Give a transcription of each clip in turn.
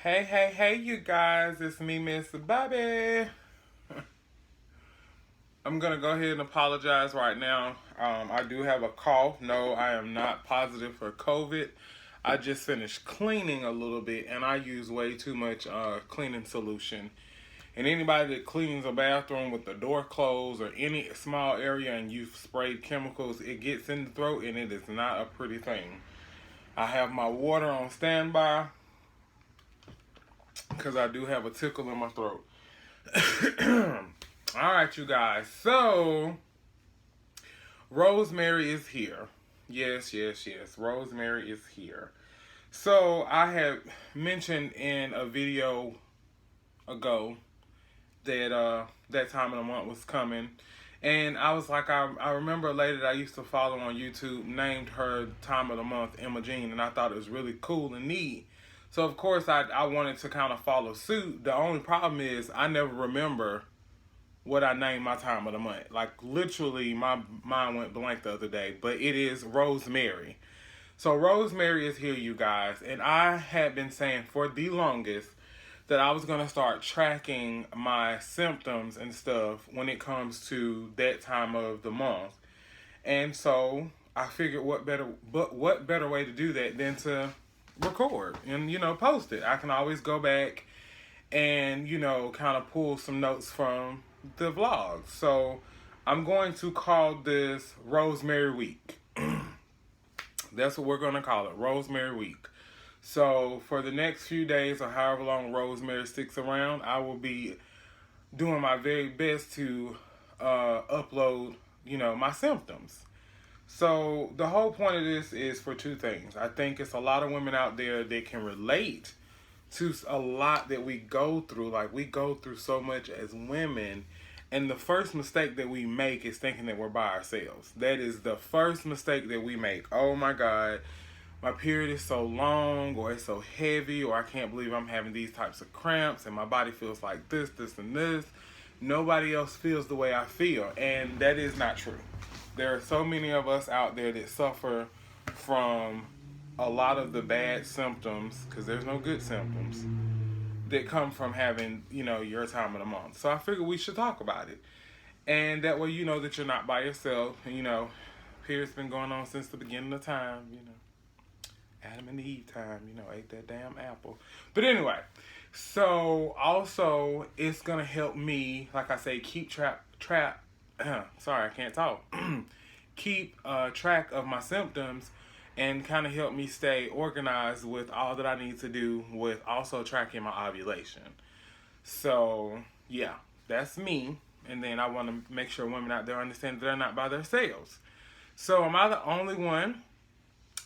Hey, hey, hey, you guys. It's me, Miss Bobby. I'm going to go ahead and apologize right now. I do have a cough. No, I am not positive for COVID. I just finished cleaning a little bit and I use way too much cleaning solution. And anybody that cleans a bathroom with the door closed or any small area and you've sprayed chemicals, it gets in the throat and it is not a pretty thing. I have my water on standby because I do have a tickle in my throat. All right, you guys. So, Rosemary is here. Yes, yes, yes. Rosemary is here. So, I had mentioned in a video ago that that time of the month was coming. And I was like, I remember a lady that I used to follow on YouTube named her time of the month Emma Jean, and I thought it was really cool and neat. So, of course, I wanted to kind of follow suit. The only problem is I never remember what I named my time of the month. Like, literally, my mind went blank the other day. But it is Rosemary. So, Rosemary is here, you guys. And I had been saying for the longest that I was going to start tracking my symptoms and stuff when it comes to that time of the month. And so, I figured what better way to do that than to record and, post it. I can always go back and, kind of pull some notes from the vlog. So I'm going to call this Rosemary Week. That's what we're going to call it, Rosemary Week. So for the next few days or however long Rosemary sticks around, I will be doing my very best to upload, my symptoms. So the whole point of this is for two things. I think it's a lot of women out there that can relate to a lot that we go through. Like, we go through so much as women, and the first mistake that we make is thinking that we're by ourselves. That is the first mistake that we make. Oh my God, my period is so long, or it's so heavy, or I can't believe I'm having these types of cramps and my body feels like this, and this. Nobody else feels the way I feel, and that is not true. There are so many of us out there that suffer from a lot of the bad symptoms, because there's no good symptoms, that come from having, your time of the month. So I figured we should talk about it. And that way you know that you're not by yourself. And, period's been going on since the beginning of time, Adam and Eve time, ate that damn apple. But anyway, so also it's going to help me, like I say, keep sorry, I can't talk. Keep track of my symptoms and kind of help me stay organized with all that I need to do with also tracking my ovulation. So, yeah, that's me. And then I want to make sure women out there understand that they're not by themselves. So, am I the only one?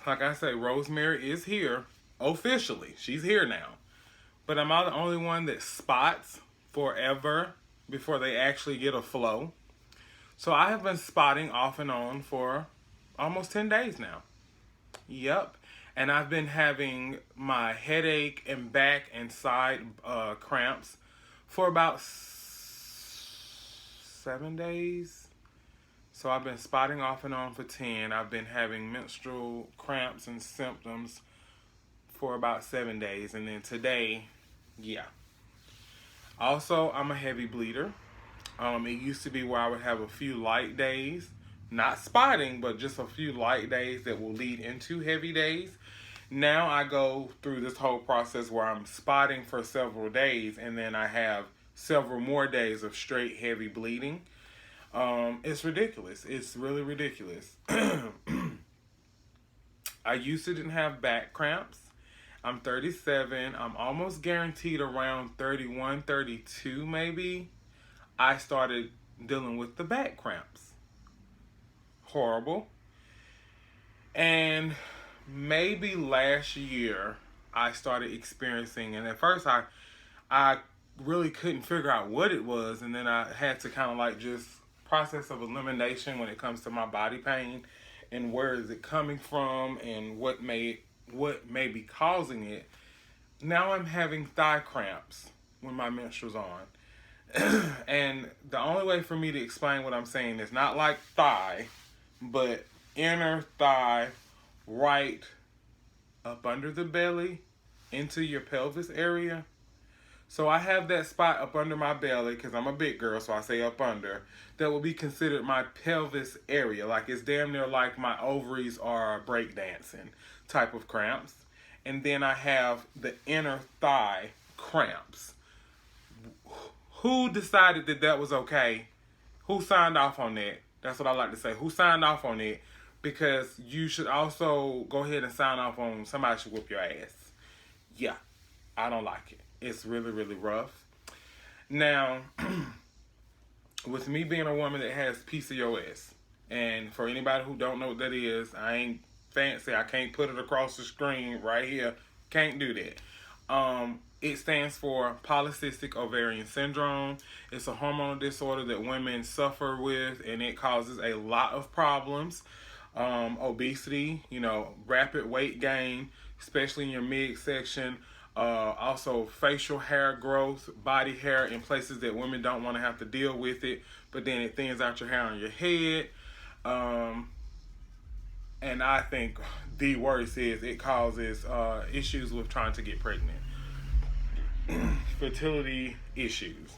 Like I say, Rosemary is here officially. She's here now. But am I the only one that spots forever before they actually get a flow? So I have been spotting off and on for almost 10 days now. Yep. And I've been having my headache and back and side cramps for about 7 days. So I've been spotting off and on for 10. I've been having menstrual cramps and symptoms for about 7 days. And then today, yeah. Also, I'm a heavy bleeder. It used to be where I would have a few light days, not spotting, but just a few light days that will lead into heavy days. Now I go through this whole process where I'm spotting for several days, and then I have several more days of straight heavy bleeding. It's ridiculous. It's really ridiculous. I used to didn't have back cramps. I'm 37. I'm almost guaranteed around 31, 32 maybe. I started dealing with the back cramps. Horrible. And maybe last year I started experiencing, and at first I really couldn't figure out what it was, and then I had to kind of like just process of elimination when it comes to my body pain and where is it coming from and what may be causing it. Now I'm having thigh cramps when my menstrual's on. And the only way for me to explain what I'm saying is not like thigh, but inner thigh, right up under the belly, into your pelvis area. So I have that spot up under my belly because I'm a big girl, so I say up under. That will be considered my pelvis area. Like it's damn near like my ovaries are breakdancing type of cramps. And then I have the inner thigh cramps. Who decided that that was okay? Who signed off on that? That's what I like to say. Who signed off on it? Because you should also go ahead and sign off on somebody should whoop your ass. Yeah, I don't like it. It's really, really rough. Now, with me being a woman that has PCOS, and for anybody who don't know what that is, I ain't fancy. I can't put it across the screen right here. Can't do that. It stands for polycystic ovarian syndrome. It's a hormonal disorder that women suffer with, and it causes a lot of problems. Obesity, rapid weight gain, especially in your midsection. Also facial hair growth, body hair in places that women don't want to have to deal with it, but then it thins out your hair on your head. And I think the worst is it causes issues with trying to get pregnant. Fertility issues.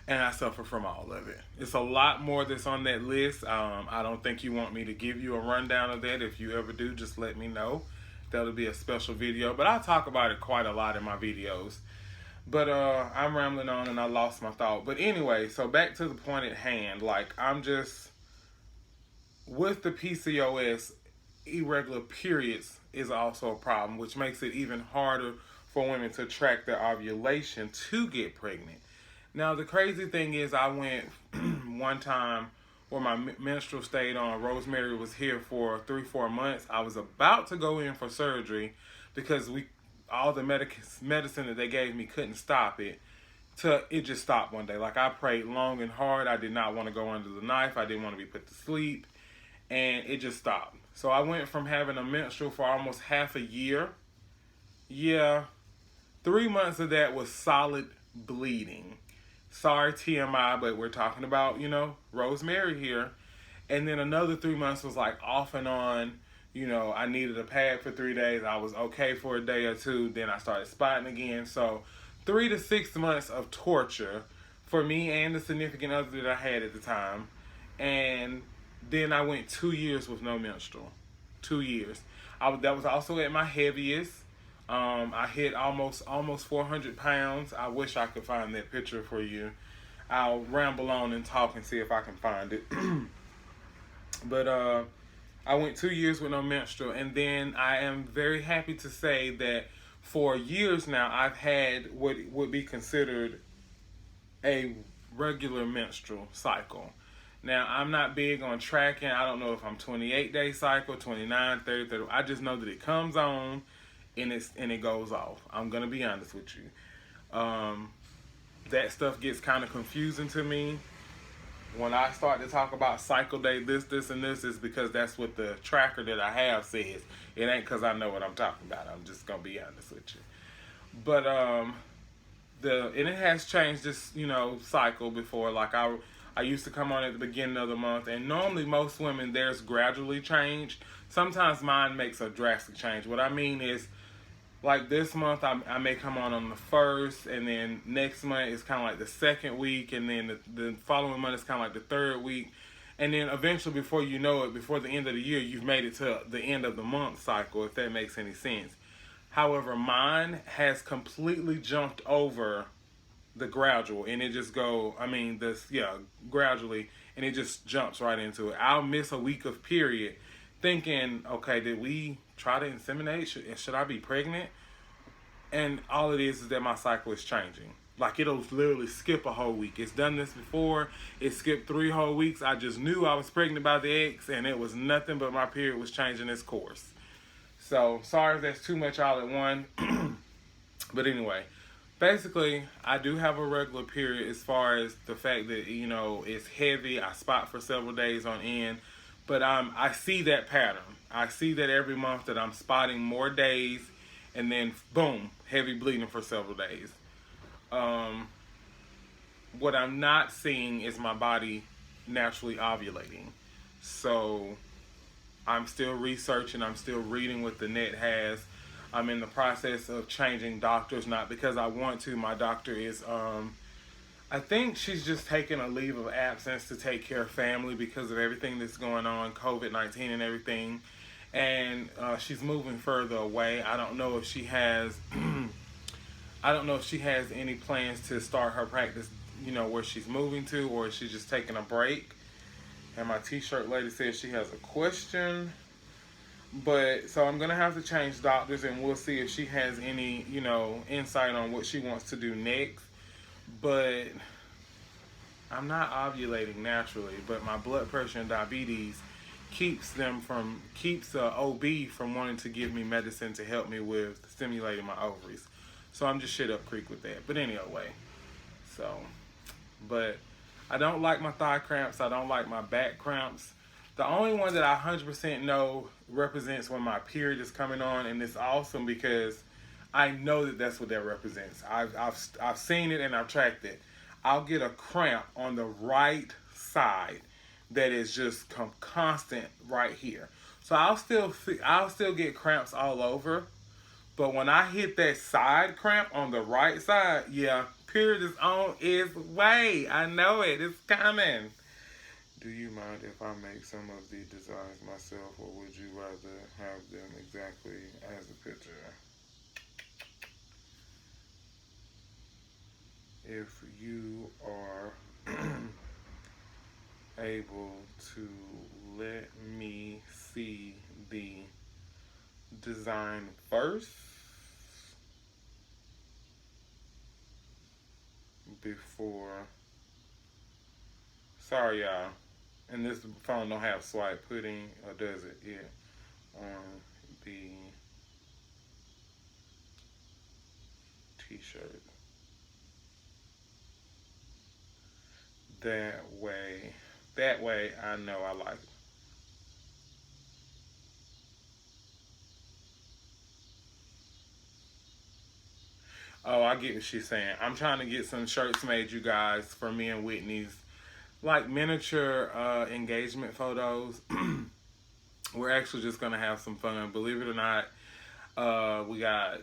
And I suffer from all of it. It's a lot more that's on that list. I don't think you want me to give you a rundown of that. If you ever do, just let me know. That'll be a special video. But I talk about it quite a lot in my videos. But I'm rambling on and I lost my thought. But anyway, so back to the point at hand. Like, I'm just, with the PCOS, irregular periods is also a problem, which makes it even harder for women to track their ovulation to get pregnant. Now, the crazy thing is I went one time where my menstrual stayed on. Rosemary was here for 3-4 months. I was about to go in for surgery because all the medicine that they gave me couldn't stop it. It just stopped one day. Like, I prayed long and hard. I did not want to go under the knife. I didn't want to be put to sleep. And it just stopped. So I went from having a menstrual for almost half a year. Yeah. 3 months of that was solid bleeding. Sorry, TMI, but we're talking about, Rosemary here. And then another 3 months was like off and on. I needed a pad for 3 days. I was okay for a day or two. Then I started spotting again. So 3 to 6 months of torture for me and the significant other that I had at the time. And then I went 2 years with no menstrual. 2 years. That was also at my heaviest. I hit almost 400 pounds. I wish I could find that picture for you. I'll ramble on and talk and see if I can find it. But I went 2 years with no menstrual, and then I am very happy to say that for years now I've had what would be considered a regular menstrual cycle. Now, I'm not big on tracking. I don't know if I'm 28-day cycle, 29, 30. I just know that it comes on and it goes off. I'm going to be honest with you. That stuff gets kind of confusing to me. When I start to talk about cycle day, this, and this, is because that's what the tracker that I have says. It ain't because I know what I'm talking about. I'm just going to be honest with you. But and it has changed this, cycle before. Like I used to come on at the beginning of the month, and normally most women, theirs gradually change. Sometimes mine makes a drastic change. What I mean is, like this month, I may come on the 1st, and then next month is kind of like the 2nd week, and then the following month is kind of like the 3rd week. And then eventually, before you know it, before the end of the year, you've made it to the end of the month cycle, if that makes any sense. However, mine has completely jumped over the gradual, and it just gradually, and it just jumps right into it. I'll miss a week of period thinking, okay, did we try to inseminate? Should I be pregnant? And all it is that my cycle is changing. Like, it'll literally skip a whole week. It's done this before. It skipped 3 whole weeks. I just knew I was pregnant by the eggs, and it was nothing but my period was changing its course. So, sorry if that's too much all at one. But anyway, basically, I do have a regular period as far as the fact that, it's heavy. I spot for several days on end. But I see that pattern. I see that every month that I'm spotting more days, and then, boom, heavy bleeding for several days. What I'm not seeing is my body naturally ovulating. So I'm still researching. I'm still reading what the net has. I'm in the process of changing doctors, not because I want to. My doctor is, I think she's just taking a leave of absence to take care of family because of everything that's going on, COVID-19 and everything. And she's moving further away. I don't know if she has, I don't know if she has any plans to start her practice, where she's moving to, or is she just taking a break. And my t-shirt lady says she has a question. But so I'm gonna have to change doctors, and we'll see if she has any, insight on what she wants to do next. But I'm not ovulating naturally. But my blood pressure and diabetes keeps OB from wanting to give me medicine to help me with stimulating my ovaries. So I'm just shit up creek with that. But anyway, so but I don't like my thigh cramps. I don't like my back cramps. The only one that I 100% know represents when my period is coming on, and it's awesome because I know that that's what that represents. I've seen it and I've tracked it. I'll get a cramp on the right side that is just constant right here. So I'll still get cramps all over, but when I hit that side cramp on the right side, yeah, period is on its way. I know it. It's coming. Do you mind if I make some of the designs myself, or would you rather have them exactly as a picture? If you are able to let me see the design first before. Sorry, y'all. And this phone don't have swipe pudding, or does it? Yeah. On the t-shirt. That way I know I like it. Oh, I get what she's saying. I'm trying to get some shirts made, you guys, for me and Whitney's, like miniature engagement photos. We're actually just gonna have some fun. Believe it or not, we got.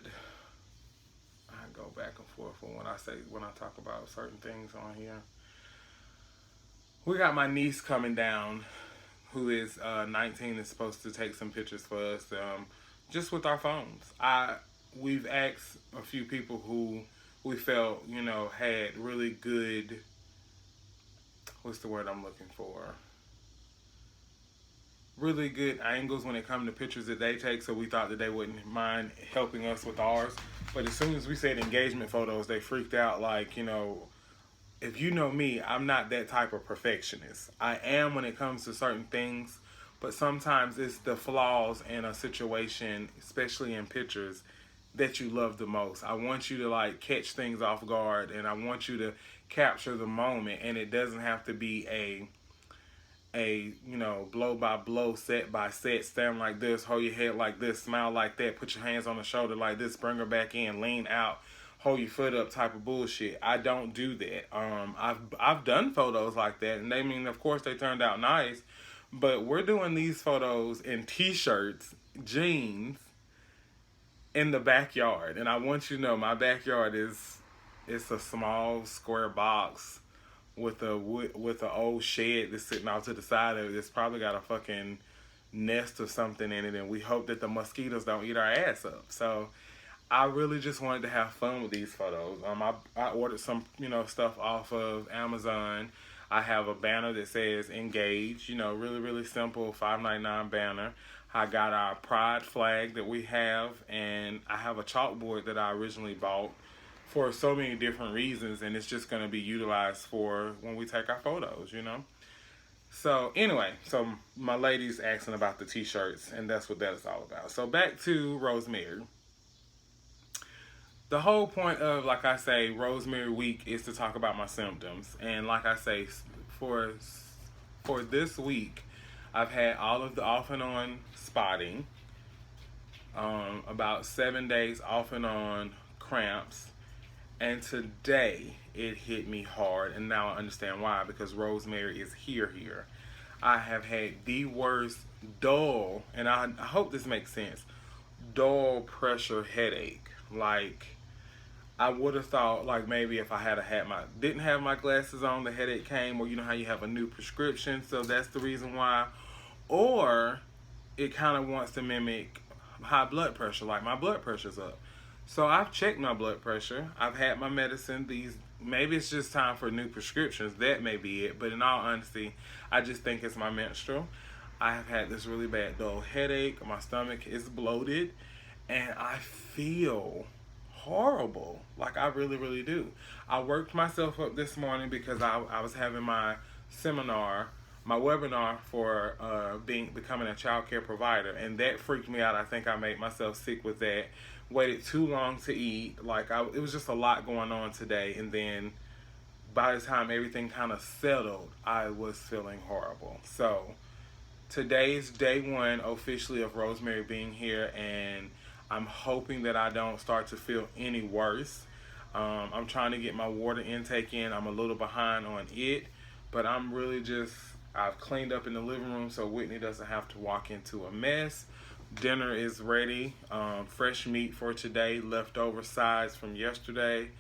I go back and forth when I talk about certain things on here. We got my niece coming down, who is 19, is supposed to take some pictures for us, just with our phones. We've asked a few people who we felt had really good. What's the word I'm looking for? Really good angles when it comes to pictures that they take, so we thought that they wouldn't mind helping us with ours. But as soon as we said engagement photos, they freaked out. Like, if you know me, I'm not that type of perfectionist. I am when it comes to certain things, but sometimes it's the flaws in a situation, especially in pictures, that you love the most. I want you to like catch things off guard, and I want you to capture the moment, and it doesn't have to be a blow by blow, set by set, stand like this, hold your head like this, smile like that, put your hands on the shoulder like this, bring her back in, lean out, hold your foot up type of bullshit. I don't do that. I've done photos like that, and of course they turned out nice, but we're doing these photos in t-shirts, jeans, in the backyard. And I want you to know my backyard it's a small square box with a old shed that's sitting out to the side of it. It's probably got a fucking nest or something in it, and we hope that the mosquitoes don't eat our ass up. So I really just wanted to have fun with these photos. I ordered some stuff off of Amazon. I have a banner that says engage, really, really simple, $5.99 banner. I got our pride flag that we have, and I have a chalkboard that I originally bought for so many different reasons, and it's just going to be utilized for when we take our photos. So anyway, so my lady's asking about the t-shirts, and that's what that is all about. So back to Rosemary. The whole point of, like I say, Rosemary Week is to talk about my symptoms. And like I say, for this week, I've had all of the off and on spotting, about 7 days off and on cramps, and today it hit me hard, and now I understand why, because Rosemary is here. I have had the worst dull, and I hope this makes sense, dull pressure headache. Like, I would have thought, like, maybe if I didn't have my glasses on, the headache came, or you know how you have a new prescription, so that's the reason why. Or it kind of wants to mimic high blood pressure, like my blood pressure's up. So I've checked my blood pressure. I've had my medicine. Maybe it's just time for new prescriptions. That may be it. But in all honesty, I just think it's my menstrual. I have had this really bad dull headache. My stomach is bloated, and I feel horrible. Like, I really, really do. I worked myself up this morning because I was having my webinar for becoming a child care provider, and that freaked me out. I think I made myself sick with that. Waited too long to eat. Like, it was just a lot going on today, and then by the time everything kind of settled, I was feeling horrible. So today's day one officially of Rosemary being here, and I'm hoping that I don't start to feel any worse. I'm trying to get my water intake in. I'm a little behind on it, but I've cleaned up in the living room so Whitney doesn't have to walk into a mess. Dinner is ready. Fresh meat for today, leftover sides from yesterday.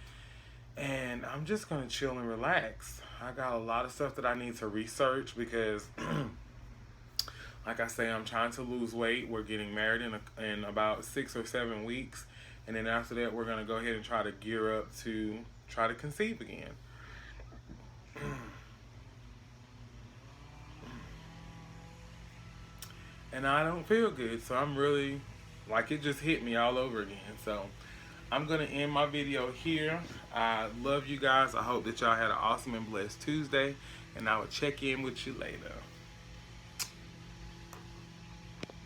And I'm just going to chill and relax. I got a lot of stuff that I need to research because like I say, I'm trying to lose weight. We're getting married in about 6 or 7 weeks. And then after that, we're going to go ahead and try to gear up to try to conceive again. And I don't feel good. So I'm really, like, it just hit me all over again. So I'm going to end my video here. I love you guys. I hope that y'all had an awesome and blessed Tuesday. And I will check in with you later.